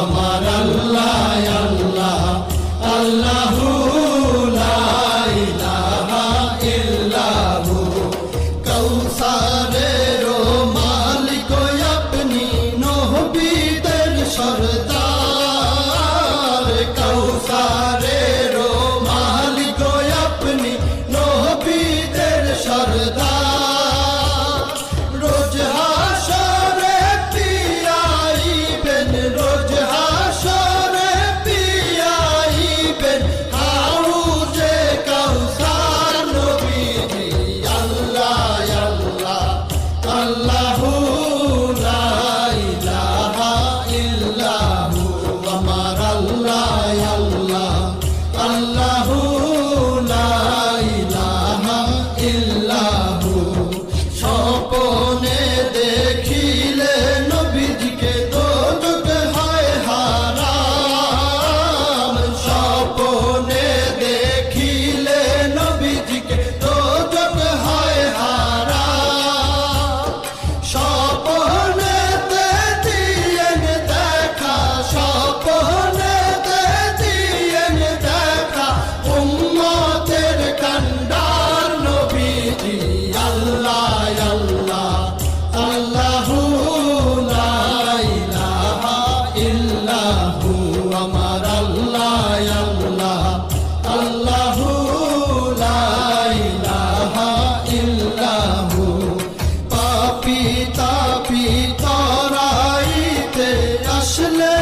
আমার আল্লাহ আল্লাহ আল্লাহু লা ইলাহা ইল্লাহু কৌসারের মালিক আপনি নবীদের সরদার কৌসারের মালিক আপনি নবীদের সরদার রোজ হাসরে পিয়াইবেন রোজ হাসরে পিয়াইবেন হাউজে কাউসার নবীজি আল্লাহ আল্লাহ আল্লাহু লা ইলাহা ইল্লাহু আমার আল্লাহ আল্লাহ আল্লাহু লা ইলাহা ইল্লাহু স্বপ্নে দেখিলে নবীজিকে দোজখ হয় হারাম স্বপ্নে দেখিলে নবীজিকে দোজখ হয় হারাম স্বপ্নেতে দিয়েন দেখা স্বপ্নেতে দিয়েন দেখা উম্মতের কান্ডার নবীজি আল্লাহ আল্লাহ আল্লাহু লা ইলাহা ইল্লাহু আমার আল্লাহ আল্লাহ আল্লাহু লা ইলাহা ইল্লাহু পাপী তাপী তরাইতে আসলে